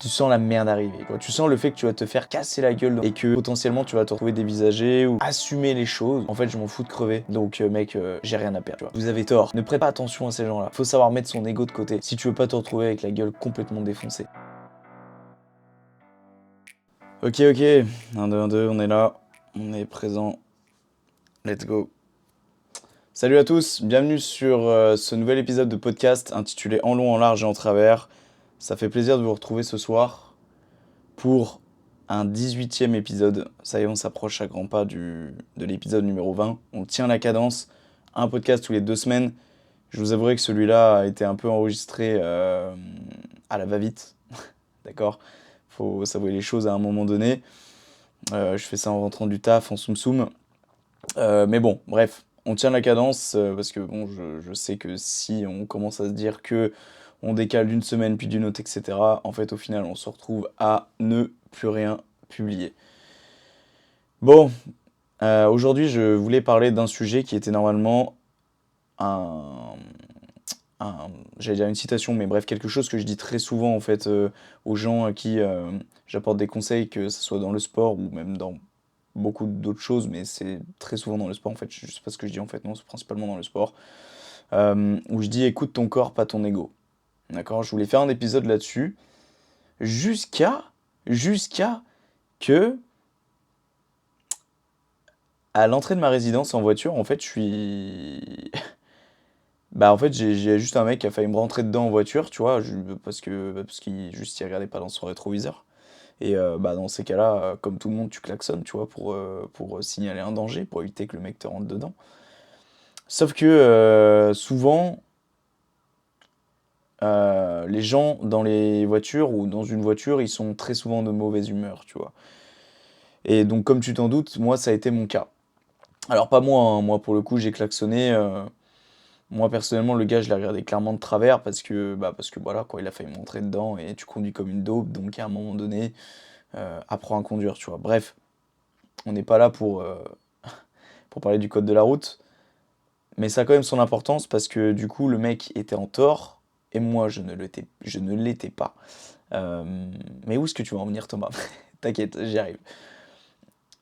tu sens la merde arriver, quoi. Tu sens le fait que tu vas te faire casser la gueule et que potentiellement tu vas te retrouver dévisagé ou assumer les choses. En fait, je m'en fous de crever. Donc, mec, j'ai rien à perdre, tu vois. Vous avez tort. Ne prête pas attention à ces gens-là. Faut savoir mettre son ego de côté si tu veux pas te retrouver avec la gueule complètement défoncée. Ok, 1, 2, 1, 2, on est là. On est présent. Let's go. Salut à tous, bienvenue sur ce nouvel épisode de podcast intitulé En long, en large et en travers. Ça fait plaisir de vous retrouver ce soir pour un 18e épisode. Ça y est, on s'approche à grands pas de l'épisode numéro 20. On tient la cadence, un podcast tous les 2 semaines. Je vous avouerai que celui-là a été un peu enregistré à la va-vite, d'accord ? Faut s'avouer les choses à un moment donné. Je fais ça en rentrant du taf, en soum-soum. Mais bon, bref, on tient la cadence parce que bon, je sais que si on commence à se dire que on décale d'une semaine puis d'une autre, etc., en fait, au final, on se retrouve à ne plus rien publier. Bon, aujourd'hui, je voulais parler d'un sujet qui était normalement un, j'allais dire une citation, mais bref, quelque chose que je dis très souvent en fait aux gens à qui j'apporte des conseils, que ce soit dans le sport ou même dans beaucoup d'autres choses, mais c'est très souvent dans le sport en fait. Je sais pas ce que je dis en fait, non, c'est principalement dans le sport. Où je dis écoute ton corps, pas ton ego. D'accord? Je voulais faire un épisode là-dessus jusqu'à que à l'entrée de ma résidence en voiture, en fait, je suis bah en fait, j'ai juste un mec qui a failli me rentrer dedans en voiture, tu vois, parce qu'il juste il regardait pas dans son rétroviseur. Et bah dans ces cas-là, comme tout le monde, tu klaxonnes, tu vois, pour signaler un danger, pour éviter que le mec te rentre dedans. Sauf que souvent, les gens dans les voitures ou dans une voiture, ils sont très souvent de mauvaise humeur, tu vois. Et donc, comme tu t'en doutes, moi, ça a été mon cas. Alors, pas moi, hein. Moi, pour le coup, j'ai klaxonné. Moi, personnellement, le gars, je l'ai regardé clairement de travers parce que voilà, quoi, il a failli me rentrer dedans et tu conduis comme une dope. Donc, à un moment donné, apprends à conduire, tu vois. Bref, on n'est pas là pour parler du code de la route. Mais ça a quand même son importance parce que du coup, le mec était en tort et moi, je ne l'étais pas. Mais où est-ce que tu vas en venir, Thomas? T'inquiète, j'y arrive.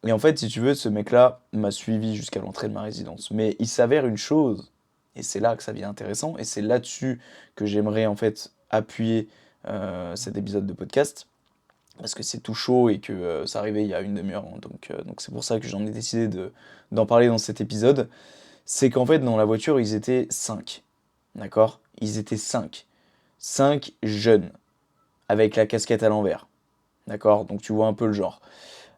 Et en fait, si tu veux, ce mec-là m'a suivi jusqu'à l'entrée de ma résidence. Mais il s'avère une chose, et c'est là que ça devient intéressant, et c'est là-dessus que j'aimerais en fait appuyer cet épisode de podcast, parce que c'est tout chaud et que ça arrivait il y a une demi-heure, hein. Donc c'est pour ça que j'en ai décidé d'en parler dans cet épisode. C'est qu'en fait, dans la voiture, ils étaient 5. D'accord? Ils étaient 5. 5 jeunes, avec la casquette à l'envers. D'accord? Donc tu vois un peu le genre.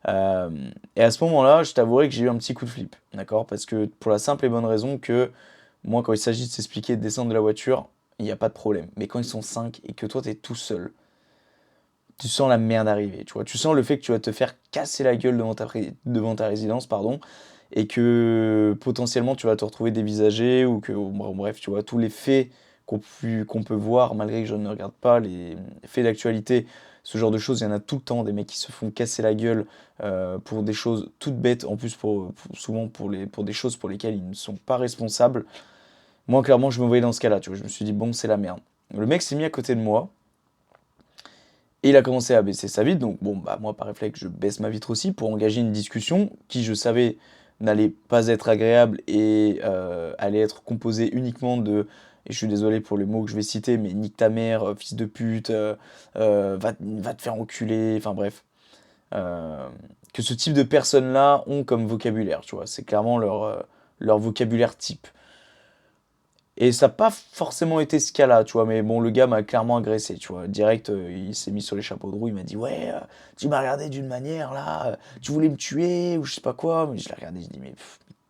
Euh, et à ce moment-là, je t'avouerai que j'ai eu un petit coup de flip, d'accord? Parce que pour la simple et bonne raison que moi, quand il s'agit de s'expliquer, de descendre de la voiture, il n'y a pas de problème. Mais quand ils sont 5 et que toi, tu es tout seul, tu sens la merde arriver, tu vois. Tu sens le fait que tu vas te faire casser la gueule devant ta résidence, pardon, et que potentiellement tu vas te retrouver dévisagé ou que, bon, bref, tu vois, tous les faits qu'on peut voir, malgré que je ne regarde pas les faits d'actualité, ce genre de choses, il y en a tout le temps, des mecs qui se font casser la gueule pour des choses toutes bêtes, en plus souvent pour des choses pour lesquelles ils ne sont pas responsables. Moi, clairement, je me voyais dans ce cas-là, tu vois, je me suis dit, bon, c'est la merde. Le mec s'est mis à côté de moi, et il a commencé à baisser sa vitre, donc bon, bah moi par réflexe, je baisse ma vitre aussi pour engager une discussion qui, je savais, n'allait pas être agréable et allait être composée uniquement et je suis désolé pour les mots que je vais citer, mais nique ta mère, fils de pute, va te faire enculer, enfin bref. Euh, que ce type de personnes-là ont comme vocabulaire, tu vois, c'est clairement leur vocabulaire type. Et ça n'a pas forcément été ce cas-là, tu vois, mais bon, le gars m'a clairement agressé, tu vois. Direct, il s'est mis sur les chapeaux de roue, il m'a dit, ouais, tu m'as regardé d'une manière, là, tu voulais me tuer, ou je sais pas quoi. Mais je l'ai regardé, je dis, mais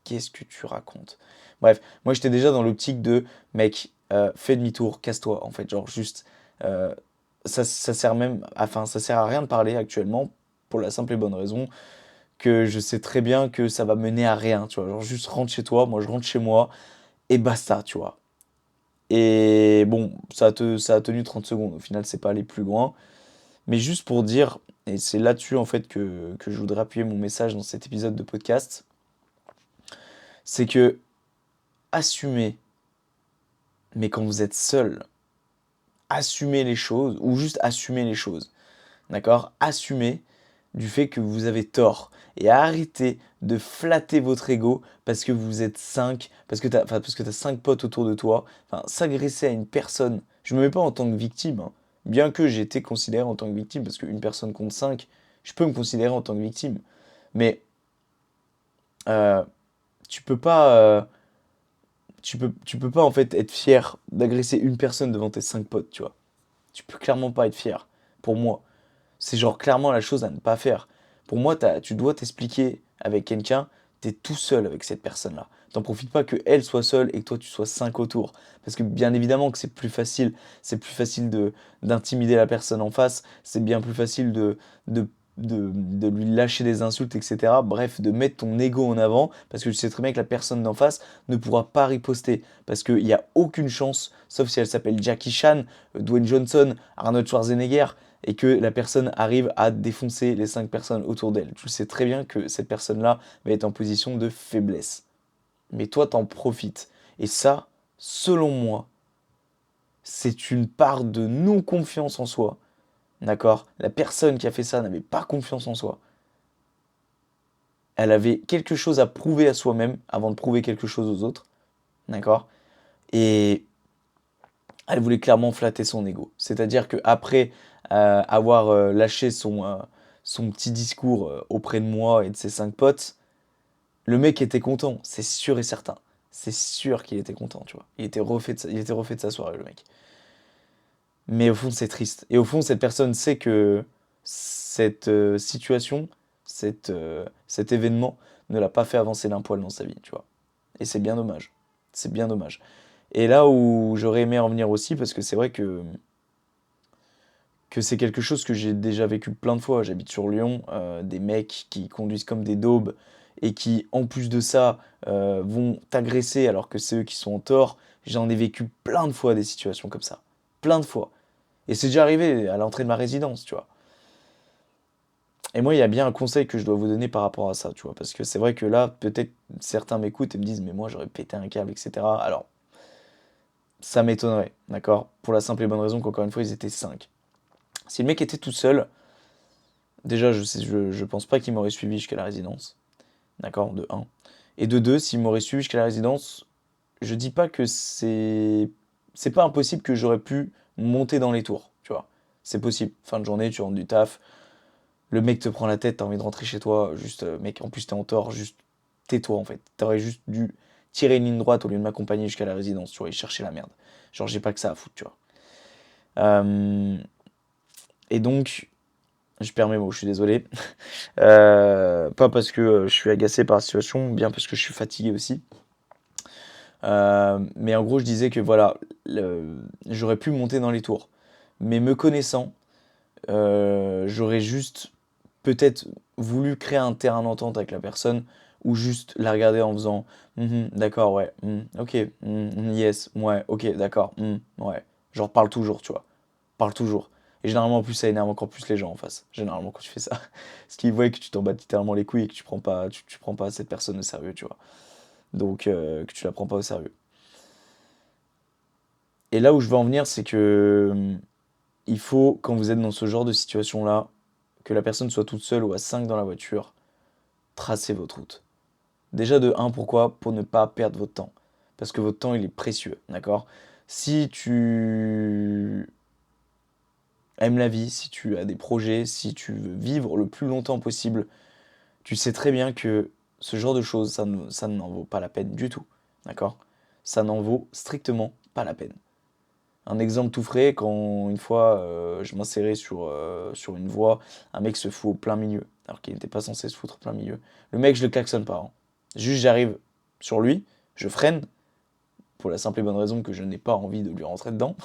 qu'est-ce que tu racontes? Bref, moi j'étais déjà dans l'optique de, mec, fais demi-tour, casse-toi, en fait, genre juste, euh, ça sert même, enfin, ça sert à rien de parler actuellement, pour la simple et bonne raison que je sais très bien que ça va mener à rien, tu vois. Genre juste rentre chez toi, moi je rentre chez moi, et basta, tu vois. Et bon, ça a tenu 30 secondes. Au final, c'est pas allé plus loin. Mais juste pour dire, et c'est là-dessus en fait que je voudrais appuyer mon message dans cet épisode de podcast, c'est que assumez, mais quand vous êtes seul, assumez les choses, ou juste assumez les choses. d'accord? Assumez du fait que vous avez tort. Et arrêtez de flatter votre ego parce que vous êtes 5, parce que t'as 5 potes autour de toi. Enfin, s'agresser à une personne, je me mets pas en tant que victime, hein. Bien que j'ai été considéré en tant que victime, parce qu'une personne compte 5, je peux me considérer en tant que victime. Mais euh, tu peux pas, tu peux pas en fait être fier d'agresser une personne devant tes 5 potes, tu vois. Tu peux clairement pas être fier. Pour moi, c'est genre clairement la chose à ne pas faire. Pour moi, tu dois t'expliquer avec quelqu'un, t'es tout seul avec cette personne-là. T'en profites pas que elle soit seule et que toi tu sois 5 autour. Parce que bien évidemment que c'est plus facile d'intimider la personne en face, c'est bien plus facile de, de lui lâcher des insultes, etc. Bref, de mettre ton ego en avant, parce que tu sais très bien que la personne d'en face ne pourra pas riposter. Parce qu'il n'y a aucune chance, sauf si elle s'appelle Jackie Chan, Dwayne Johnson, Arnold Schwarzenegger, et que la personne arrive à défoncer les 5 personnes autour d'elle. Tu sais très bien que cette personne-là va être en position de faiblesse. Mais toi, t'en profites. Et ça, selon moi, c'est une part de non-confiance en soi. D'accord? La personne qui a fait ça n'avait pas confiance en soi. Elle avait quelque chose à prouver à soi-même avant de prouver quelque chose aux autres. D'accord? Et elle voulait clairement flatter son ego. C'est-à-dire qu'après avoir lâché son petit discours auprès de moi et de ses 5 potes, le mec était content, c'est sûr et certain. C'est sûr qu'il était content, tu vois. Il était refait de sa soirée, le mec. Mais au fond, c'est triste. Et au fond, cette personne sait que cette situation, cet événement ne l'a pas fait avancer d'un poil dans sa vie, tu vois. Et c'est bien dommage. C'est bien dommage. Et là où j'aurais aimé en venir aussi, parce que c'est vrai que c'est quelque chose que j'ai déjà vécu plein de fois. J'habite sur Lyon, des mecs qui conduisent comme des daubes et qui, en plus de ça, vont t'agresser alors que c'est eux qui sont en tort. J'en ai vécu plein de fois des situations comme ça. Plein de fois. Et c'est déjà arrivé à l'entrée de ma résidence, tu vois. Et moi, il y a bien un conseil que je dois vous donner par rapport à ça, tu vois. Parce que c'est vrai que là, peut-être certains m'écoutent et me disent, mais moi, j'aurais pété un câble, etc. Alors, ça m'étonnerait, d'accord? Pour la simple et bonne raison qu'encore une fois, ils étaient 5. Si le mec était tout seul, déjà, je pense pas qu'il m'aurait suivi jusqu'à la résidence. D'accord? De un. Et de 2, s'il m'aurait suivi jusqu'à la résidence, je dis pas que c'est pas impossible que j'aurais pu monter dans les tours, tu vois. C'est possible. Fin de journée, tu rentres du taf, le mec te prend la tête, t'as envie de rentrer chez toi, juste, mec, en plus t'es en tort, juste tais-toi en fait. T'aurais juste dû tirer une ligne droite au lieu de m'accompagner jusqu'à la résidence, tu vois, et chercher la merde. Genre, j'ai pas que ça à foutre, tu vois. Euh, et donc, je perds mes mots, je suis désolé. Pas parce que je suis agacé par la situation, bien parce que je suis fatigué aussi. Mais en gros, je disais que voilà, j'aurais pu monter dans les tours. Mais me connaissant, j'aurais juste peut-être voulu créer un terrain d'entente avec la personne ou juste la regarder en faisant mhm, d'accord, ouais, ok, yes, ouais, ok, d'accord, ouais. Genre, parle toujours, tu vois. Parle toujours. Et généralement, en plus, ça énerve encore plus les gens en face. Généralement, quand tu fais ça. Parce qu'ils voient que tu t'en bats littéralement les couilles et que tu prends pas cette personne au sérieux, tu vois. Donc, que tu la prends pas au sérieux. Et là où je veux en venir, c'est que il faut, quand vous êtes dans ce genre de situation-là, que la personne soit toute seule ou à 5 dans la voiture, tracez votre route. Déjà de un, pourquoi? Pour ne pas perdre votre temps. Parce que votre temps, il est précieux, d'accord? Si tu aimes la vie, si tu as des projets, si tu veux vivre le plus longtemps possible, tu sais très bien que ce genre de choses, ça n'en vaut pas la peine du tout, d'accord? Ça n'en vaut strictement pas la peine. Un exemple tout frais, quand une fois je m'insérais sur une voie, un mec se fout au plein milieu, alors qu'il n'était pas censé se foutre au plein milieu. Le mec, je le klaxonne pas, hein. Juste, j'arrive sur lui, je freine, pour la simple et bonne raison que je n'ai pas envie de lui rentrer dedans,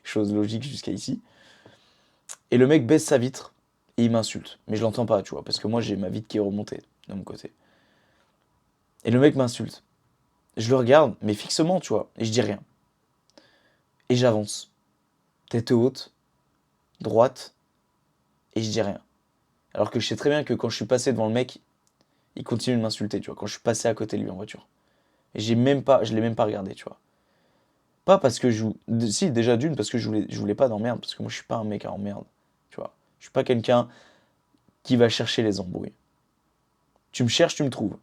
chose logique jusqu'à ici. Et le mec baisse sa vitre et il m'insulte. Mais je l'entends pas, tu vois, parce que moi j'ai ma vitre qui est remontée de mon côté. Et le mec m'insulte. Je le regarde, mais fixement, tu vois, et je dis rien. Et j'avance. Tête haute, droite, et je dis rien. Alors que je sais très bien que quand je suis passé devant le mec, il continue de m'insulter, tu vois, quand je suis passé à côté de lui en voiture. Et je l'ai même pas regardé, tu vois. Pas parce que si, déjà d'une, parce que je voulais pas d'emmerde, parce que moi je suis pas un mec à emmerde, tu vois. Je suis pas quelqu'un qui va chercher les embrouilles. Tu me cherches, tu me trouves.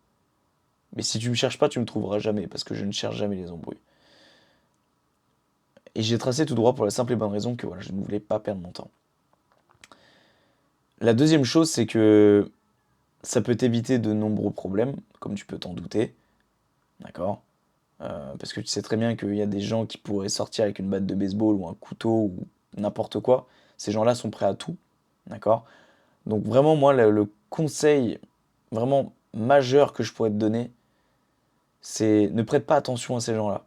Mais si tu me cherches pas, tu me trouveras jamais, parce que je ne cherche jamais les embrouilles. Et j'ai tracé tout droit pour la simple et bonne raison que voilà, je ne voulais pas perdre mon temps. La deuxième chose, c'est que ça peut t'éviter de nombreux problèmes, comme tu peux t'en douter. D'accord? Parce que tu sais très bien qu'il y a des gens qui pourraient sortir avec une batte de baseball ou un couteau ou n'importe quoi. Ces gens-là sont prêts à tout. D'accord? Donc vraiment, moi, le conseil vraiment majeur que je pourrais te donner, c'est ne prête pas attention à ces gens-là.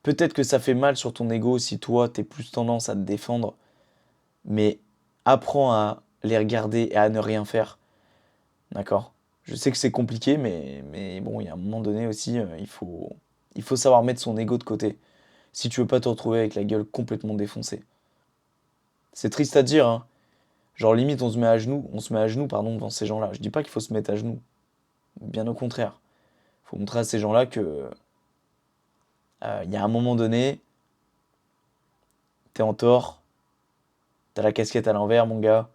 Peut-être que ça fait mal sur ton ego si toi, t'es plus tendance à te défendre, mais apprends à les regarder et à ne rien faire. D'accord? Je sais que c'est compliqué, mais bon, il y a un moment donné aussi, il faut savoir mettre son ego de côté. Si tu veux pas te retrouver avec la gueule complètement défoncée. C'est triste à dire, hein. Genre limite on se met à genoux, pardon, devant ces gens-là. Je dis pas qu'il faut se mettre à genoux. Bien au contraire. Il faut montrer à ces gens-là que il y a un moment donné, t'es en tort, t'as la casquette à l'envers, mon gars.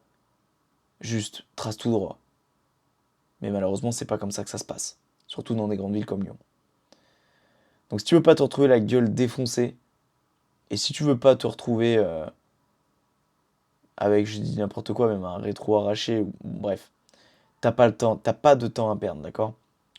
Juste, trace tout droit. Mais malheureusement, c'est pas comme ça que ça se passe. Surtout dans des grandes villes comme Lyon. Donc si tu veux pas te retrouver la gueule défoncée, et si tu veux pas te retrouver avec, je dis n'importe quoi, même un rétro arraché, ou bref, t'as pas le temps, t'as pas de temps à perdre, d'accord?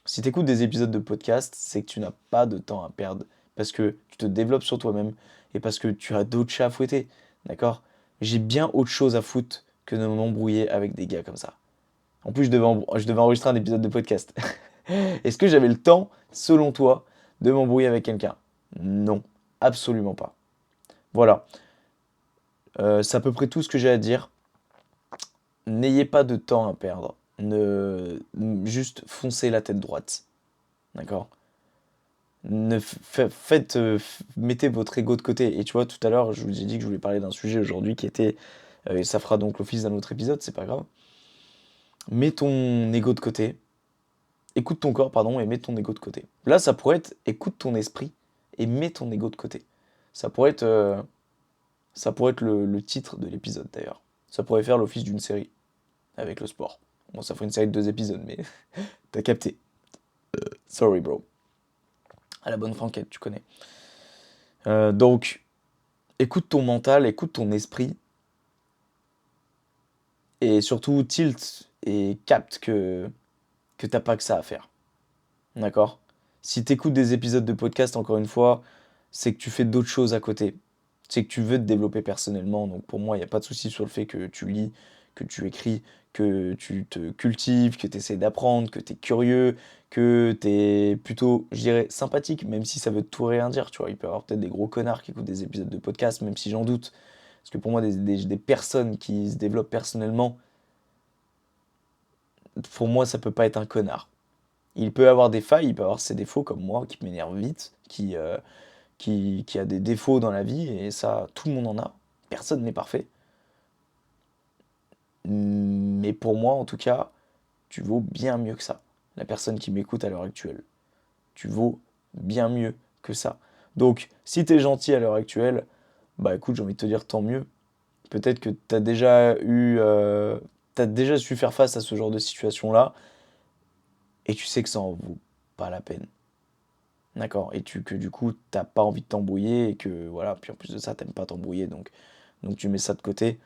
Si t'écoutes des épisodes de podcast, c'est que tu n'as pas de temps à perdre, parce que tu te développes sur toi-même, et parce que tu as d'autres chats à fouetter, d'accord? J'ai bien autre chose à foutre que de m'embrouiller avec des gars comme ça. En plus, je devais enregistrer un épisode de podcast. Est-ce que j'avais le temps, selon toi, de m'embrouiller avec quelqu'un? Non, absolument pas. Voilà. C'est à peu près tout ce que j'ai à dire. N'ayez pas de temps à perdre. Juste foncez la tête droite. D'accord? Mettez votre ego de côté. Et tu vois, tout à l'heure, je vous ai dit que je voulais parler d'un sujet aujourd'hui qui était, et ça fera donc l'office d'un autre épisode, c'est pas grave. Mets ton ego de côté. Écoute ton corps, pardon, et mets ton ego de côté. Là, ça pourrait être écoute ton esprit et mets ton ego de côté. Ça pourrait être, euh, Ça pourrait être le titre de l'épisode d'ailleurs. Ça pourrait faire l'office d'une série avec le sport. Bon, ça ferait une série de 2 épisodes, mais t'as capté. Sorry, bro. À la bonne franquette, tu connais. Donc, écoute ton mental, écoute ton esprit, et surtout tilt et capte que t'as pas que ça à faire. D'accord? Si t'écoutes des épisodes de podcast, encore une fois, c'est que tu fais d'autres choses à côté. C'est que tu veux te développer personnellement. Donc pour moi, il n'y a pas de souci sur le fait que tu lis, que tu écris, que tu te cultives, que tu essaies d'apprendre, que tu es curieux, que tu es plutôt, je dirais, sympathique, même si ça veut tout rien dire. Tu vois, il peut y avoir peut-être des gros connards qui écoutent des épisodes de podcast, même si j'en doute. Parce que pour moi, des personnes qui se développent personnellement, pour moi, ça peut pas être un connard. Il peut avoir des failles, il peut avoir ses défauts comme moi, qui m'énerve vite, qui a des défauts dans la vie, et ça, tout le monde en a. Personne n'est parfait. Mais pour moi, en tout cas, tu vaux bien mieux que ça. La personne qui m'écoute à l'heure actuelle. Tu vaux bien mieux que ça. Donc, si t'es gentil à l'heure actuelle, bah écoute, j'ai envie de te dire tant mieux. Peut-être que t'as déjà su faire face à ce genre de situation-là, et tu sais que ça en vaut pas la peine. D'accord? Que du coup, t'as pas envie de t'embrouiller, et que voilà, puis en plus de ça, t'aimes pas t'embrouiller, donc tu mets ça de côté.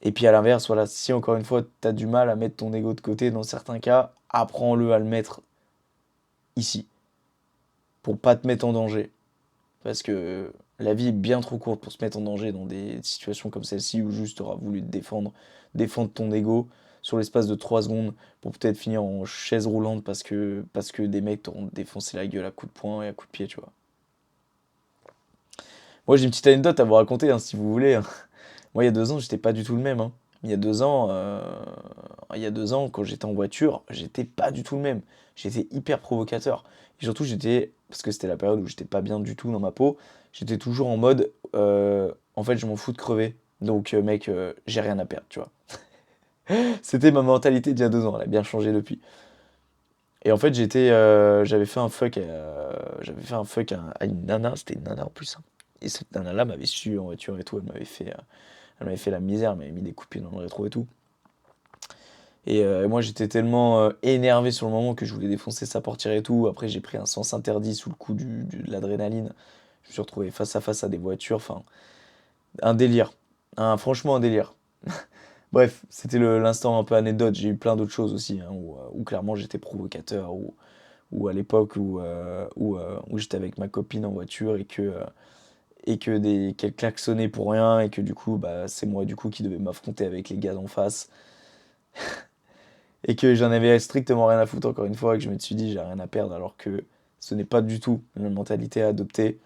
Et puis à l'inverse, voilà, si encore une fois, t'as du mal à mettre ton ego de côté dans certains cas, apprends-le à le mettre ici, pour pas te mettre en danger. Parce que la vie est bien trop courte pour se mettre en danger dans des situations comme celle-ci où juste t'auras voulu te défendre ton ego sur l'espace de 3 secondes pour peut-être finir en chaise roulante parce que des mecs t'auront défoncé la gueule à coups de poing et à coups de pied, tu vois. Moi, j'ai une petite anecdote à vous raconter, hein, si vous voulez, hein. Moi, il y a 2 ans, j'étais pas du tout le même, hein. Il y a 2 ans, quand j'étais en voiture, j'étais pas du tout le même. J'étais hyper provocateur. Et surtout, parce que c'était la période où j'étais pas bien du tout dans ma peau, j'étais toujours en mode, en fait, je m'en fous de crever. Donc, mec, j'ai rien à perdre, tu vois. C'était ma mentalité d'il y a 2 ans, elle a bien changé depuis. Et en fait, j'avais fait un fuck à une nana, c'était une nana en plus, hein. Et cette nana-là m'avait su en voiture et tout, elle m'avait fait, Elle m'avait fait la misère, elle m'avait mis des coups de pied dans le rétro et tout. Et moi j'étais tellement énervé sur le moment que je voulais défoncer sa portière et tout. Après j'ai pris un sens interdit sous le coup de l'adrénaline. Je me suis retrouvé face à face à des voitures. Enfin, un délire. Franchement un délire. Bref, c'était l'instant un peu anecdote. J'ai eu plein d'autres choses aussi, hein, où clairement j'étais provocateur, ou à l'époque où j'étais avec ma copine en voiture qu'elle klaxonnait pour rien et que du coup bah, c'est moi du coup qui devais m'affronter avec les gars d'en face et que j'en avais strictement rien à foutre encore une fois et que je me suis dit j'ai rien à perdre alors que ce n'est pas du tout une mentalité à adopter.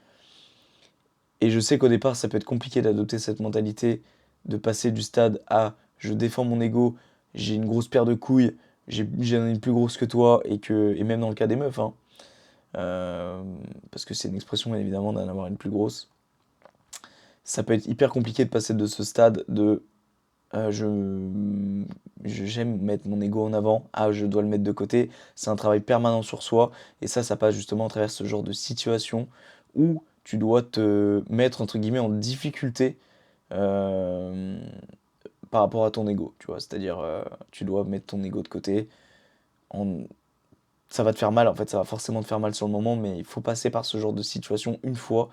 Et je sais qu'au départ ça peut être compliqué d'adopter cette mentalité, de passer du stade à je défends mon ego, j'ai une grosse paire de couilles, j'en ai une plus grosse que toi et même dans le cas des meufs, hein, euh, parce que c'est une expression bien évidemment d'en avoir une plus grosse. Ça peut être hyper compliqué de passer de ce stade de euh, je, j'aime mettre mon ego en avant, je dois le mettre de côté. C'est un travail permanent sur soi et ça passe justement à travers ce genre de situation où tu dois te mettre entre guillemets en difficulté euh, par rapport à ton ego, tu vois. C'est-à-dire, tu dois mettre ton ego de côté. En- Ça va te faire mal, en fait, ça va forcément te faire mal sur le moment, mais il faut passer par ce genre de situation une fois,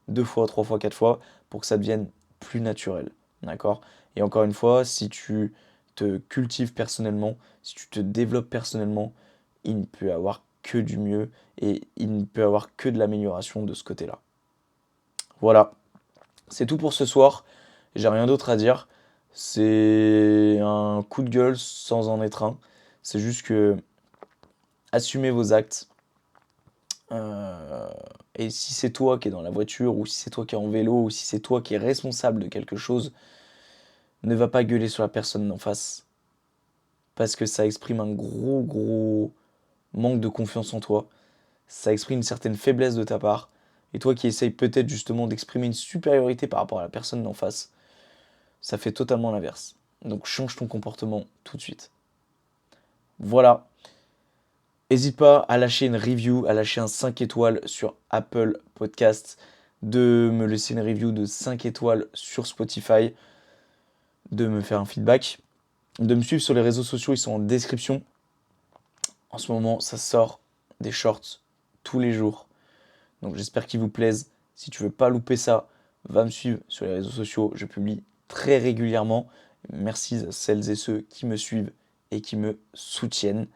deux fois, trois fois, quatre fois, pour que ça devienne plus naturel. D'accord? Et encore une fois, si tu te cultives personnellement, si tu te développes personnellement, il ne peut y avoir que du mieux et il ne peut y avoir que de l'amélioration de ce côté-là. Voilà, c'est tout pour ce soir. J'ai rien d'autre à dire. C'est un coup de gueule sans en être un. C'est juste que assumez vos actes. Euh, et si c'est toi qui es dans la voiture, ou si c'est toi qui es en vélo, ou si c'est toi qui es responsable de quelque chose, ne va pas gueuler sur la personne d'en face. Parce que ça exprime un gros manque de confiance en toi. Ça exprime une certaine faiblesse de ta part. Et toi qui essayes peut-être justement d'exprimer une supériorité par rapport à la personne d'en face, ça fait totalement l'inverse. Donc change ton comportement tout de suite. Voilà. N'hésite pas à lâcher une review, à lâcher un 5 étoiles sur Apple Podcast, de me laisser une review de 5 étoiles sur Spotify, de me faire un feedback, de me suivre sur les réseaux sociaux, ils sont en description. En ce moment, ça sort des shorts tous les jours. Donc j'espère qu'ils vous plaisent. Si tu veux pas louper ça, va me suivre sur les réseaux sociaux. Je publie très régulièrement. Merci à celles et ceux qui me suivent et qui me soutiennent.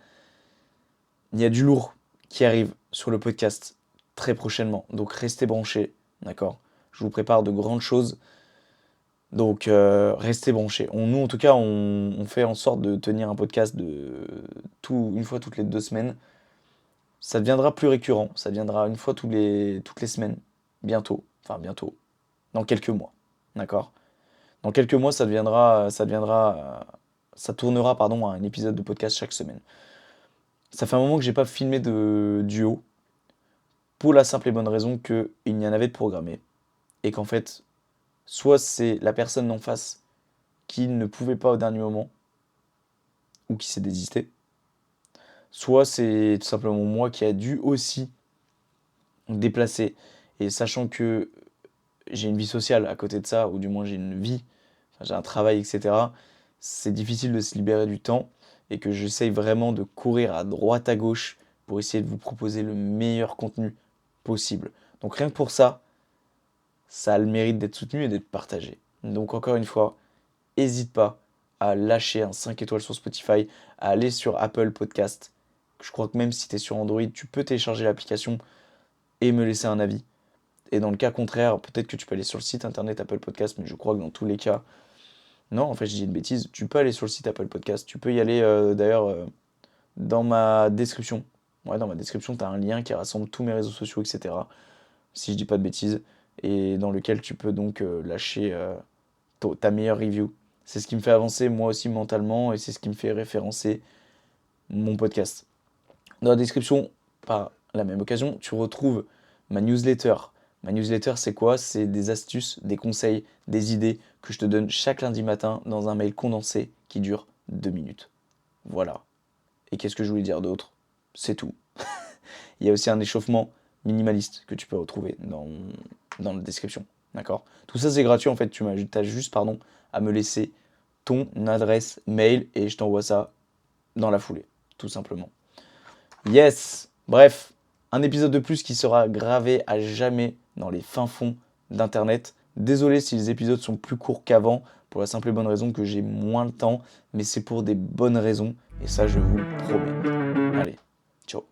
Il y a du lourd qui arrive sur le podcast très prochainement. Donc restez branchés, d'accord? Je vous prépare de grandes choses. Donc restez branchés. Nous, en tout cas, on fait en sorte de tenir un podcast une fois toutes les 2 semaines. Ça deviendra plus récurrent. Ça deviendra une fois toutes les semaines. Bientôt. Enfin, bientôt. Dans quelques mois. D'accord? Dans quelques mois, ça tournera, pardon, à un épisode de podcast chaque semaine. Ça fait un moment que j'ai pas filmé de duo, pour la simple et bonne raison qu'il y en avait de programmé. Et qu'en fait, soit c'est la personne d'en face qui ne pouvait pas au dernier moment, ou qui s'est désisté, soit c'est tout simplement moi qui a dû aussi déplacer. Et sachant que j'ai une vie sociale à côté de ça, ou du moins j'ai une vie, enfin, j'ai un travail, etc., c'est difficile de se libérer du temps et que j'essaye vraiment de courir à droite, à gauche pour essayer de vous proposer le meilleur contenu possible. Donc rien que pour ça, ça a le mérite d'être soutenu et d'être partagé. Donc encore une fois, n'hésite pas à lâcher un 5 étoiles sur Spotify, à aller sur Apple Podcast. Je crois que même si tu es sur Android, tu peux télécharger l'application et me laisser un avis. Et dans le cas contraire, peut-être que tu peux aller sur le site internet Apple Podcast, mais je crois que dans tous les cas, non, en fait, je dis une bêtise. Tu peux aller sur le site Apple Podcast. Tu peux y aller d'ailleurs dans ma description. Ouais, dans ma description, tu as un lien qui rassemble tous mes réseaux sociaux, etc. Si je dis pas de bêtises. Et dans lequel tu peux donc lâcher ta meilleure review. C'est ce qui me fait avancer moi aussi mentalement et c'est ce qui me fait référencer mon podcast. Dans la description, par la même occasion, tu retrouves ma newsletter. Ma newsletter, c'est quoi? C'est des astuces, des conseils, des idées que je te donne chaque lundi matin dans un mail condensé qui dure 2 minutes. Voilà. Et qu'est-ce que je voulais dire d'autre? C'est tout. Il y a aussi un échauffement minimaliste que tu peux retrouver dans la description. D'accord? Tout ça, c'est gratuit en fait. Tu as juste, pardon, à me laisser ton adresse mail et je t'envoie ça dans la foulée, tout simplement. Yes! Bref, un épisode de plus qui sera gravé à jamais dans les fins fonds d'Internet. Désolé si les épisodes sont plus courts qu'avant, pour la simple et bonne raison que j'ai moins le temps, mais c'est pour des bonnes raisons, et ça je vous le promets. Allez, ciao!